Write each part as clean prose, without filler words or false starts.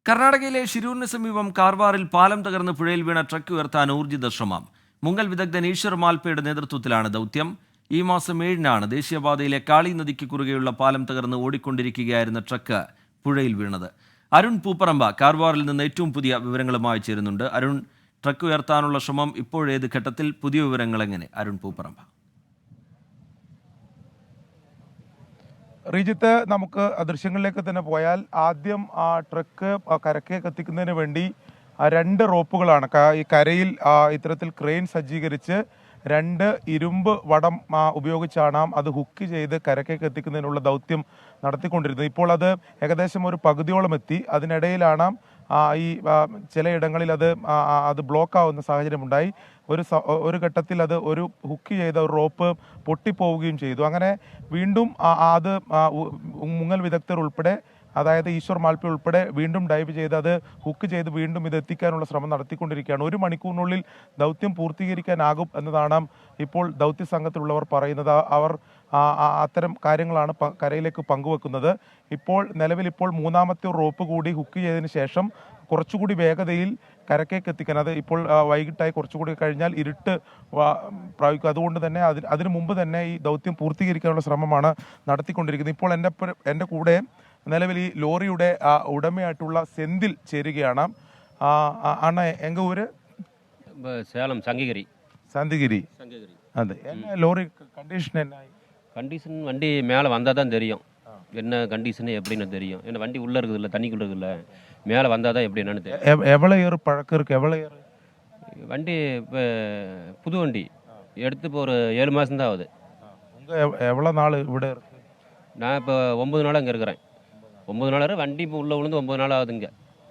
കർണാടകയിലെ ഷിരൂരിന് സമീപം കാർവാറിൽ പാലം തകർന്ന് പുഴയിൽ വീണ ട്രക്ക് ഉയർത്താൻ ഊർജിത ശ്രമം. മുങ്ങൽ വിദഗ്ധൻ ഈശ്വർ മാൽപ്പയുടെ നേതൃത്വത്തിലാണ് ദൗത്യം. ഈ മാസം 7-നാണ് ദേശീയപാതയിലെ കാളി നദിക്ക് കുറുകെയുള്ള പാലം തകർന്ന് ഓടിക്കൊണ്ടിരിക്കുകയായിരുന്ന ട്രക്ക് പുഴയിൽ വീണത്. അരുൺ പൂപ്പറമ്പ കാർവാറിൽ നിന്ന് ഏറ്റവും പുതിയ വിവരങ്ങളുമായി ചേരുന്നുണ്ട്. അരുൺ, ട്രക്ക് ഉയർത്താനുള്ള ശ്രമം ഇപ്പോഴേത് ഘട്ടത്തിൽ? പുതിയ വിവരങ്ങൾ എങ്ങനെ? അരുൺ പൂപ്പറമ്പ. റീജിത്ത്, നമുക്ക് ദൃശ്യങ്ങളിലേക്ക് തന്നെ പോയാൽ ആദ്യം ആ ട്രക്ക് കരക്കേക്ക് എത്തിക്കുന്നതിന് വേണ്ടി 2 റോപ്പുകളാണ് ഈ കരയിൽ ഇത്തരത്തിൽ ക്രെയിൻ സജ്ജീകരിച്ച് 2 ഇരുമ്പ് വടം ഉപയോഗിച്ചാണ് അത് ഹുക്ക് ചെയ്ത് കരക്കേക്ക് എത്തിക്കുന്നതിനുള്ള ദൗത്യം നടത്തിക്കൊണ്ടിരുന്നത്. ഇപ്പോൾ അത് ഏകദേശം ഒരു പകുതിയോളം എത്തി. അതിനിടയിലാണ് ഈ ചിലയിടങ്ങളിൽ അത് ബ്ലോക്ക് ആവുന്ന സാഹചര്യമുണ്ടായി. ഒരു ഘട്ടത്തിൽ അത് ഒരു ഹുക്ക് ചെയ്ത ഒരു റോപ്പ് പൊട്ടിപ്പോവുകയും ചെയ്തു. അങ്ങനെ വീണ്ടും അത് മുങ്ങൽ വിദഗ്ധർ ഉൾപ്പെടെ, അതായത് ഈശ്വർ മാൽപ്പ ഉൾപ്പെടെ വീണ്ടും ഡൈവ് ചെയ്ത് അത് ഹുക്ക് ചെയ്ത് വീണ്ടും ഇത് എത്തിക്കാനുള്ള ശ്രമം നടത്തിക്കൊണ്ടിരിക്കുകയാണ്. 1 മണിക്കൂറിനുള്ളിൽ ദൗത്യം പൂർത്തീകരിക്കാനാകും എന്നതാണ് ഇപ്പോൾ ദൗത്യ സംഘത്തിലുള്ളവർ പറയുന്നത്. അവർ അത്തരം കാര്യങ്ങളാണ് കരയിലേക്ക് പങ്കുവെക്കുന്നത്. നിലവിൽ 3-ാമത്തെ റോപ്പ് കൂടി ഹുക്ക് ചെയ്തതിന് ശേഷം കുറച്ചുകൂടി വേഗതയിൽ കരക്കേക്ക് എത്തിക്കാൻ, അത് ഇപ്പോൾ വൈകിട്ടായി കുറച്ചുകൂടി കഴിഞ്ഞാൽ ഇരുട്ട് പ്രാപിക്കും. അതുകൊണ്ട് തന്നെ അതിനു മുമ്പ് തന്നെ ഈ ദൗത്യം പൂർത്തീകരിക്കാനുള്ള ശ്രമമാണ് നടത്തിക്കൊണ്ടിരിക്കുന്നത്. ഇപ്പോൾ എൻ്റെ കൂടെ നിലവിൽ ഈ ലോറിയുടെ ഉടമയായിട്ടുള്ള സെന്തിൽ ചേരുകയാണ്. അണ്ണ എങ്ക ഊര്? சேலம் சங்ககிரி. അതെ. ലോറി കണ്ടീഷൻ എന്നായി? கண்டிஷன் வண்டி மேலே வந்தால் தான் தெரியும் என்ன கண்டிஷனு எப்படின்னு தெரியும். ஏன்னா வண்டி உள்ளே இருக்குது இல்லை, தண்ணிக்குள்ளே இருக்குல்ல, மேலே வந்தால் தான் எப்படி என்னன்னு தெரியும். எவ்வளோ ஏறு பழக்கம் இருக்குது? எவ்வளோ ஏறு வண்டி இப்போ புது வண்டி எடுத்து இப்போ ஒரு 7 மாதம் தான் ஆகுது. உங்கள் எவ்வளோ நாள் ഇവിടെ இருக்கு? நான் இப்போ 9 நாள் அங்கே இருக்கிறேன். 9 நாள் வண்டி இப்போ உள்ளே விழுந்து 9 நாள் ஆகுதுங்க.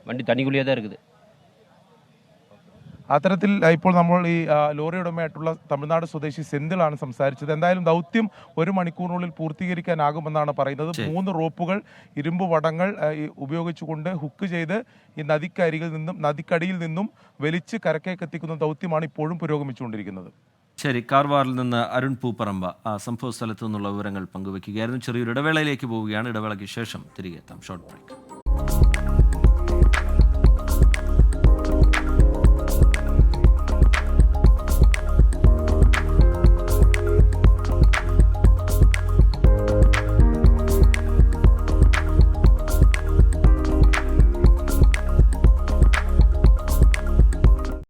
വണ്ടി തണ്ണിക്കുള്ളിയേ தான் இருக்குது. അത്തരത്തിൽ ഇപ്പോൾ നമ്മൾ ഈ ലോറി ഉടമയായിട്ടുള്ള തമിഴ്നാട് സ്വദേശി സെന്തിലാണ് സംസാരിച്ചത്. എന്തായാലും ദൗത്യം 1 മണിക്കൂറിനുള്ളിൽ പൂർത്തീകരിക്കാനാകുമെന്നാണ് പറയുന്നത്. 3 റോപ്പുകൾ, ഇരുമ്പ് വടങ്ങൾ ഉപയോഗിച്ചുകൊണ്ട് ഹുക്ക് ചെയ്ത് ഈ നദിക്കടിയിൽ നിന്നും വലിച്ച് കരക്കേക്ക് എത്തിക്കുന്ന ദൗത്യമാണ് ഇപ്പോഴും പുരോഗമിച്ചുകൊണ്ടിരിക്കുന്നത്. ശരി, കാർവാറിൽ നിന്ന് അരുൺ പൂപ്പറമ്പ സംഭവ സ്ഥലത്തു നിന്നുള്ള വിവരങ്ങൾ പങ്കുവയ്ക്കുകയായിരുന്നു. ചെറിയൊരു ഇടവേളയിലേക്ക് പോവുകയാണ്. ഇടവേളയ്ക്ക് ശേഷം തിരികെ എത്താം. Short break.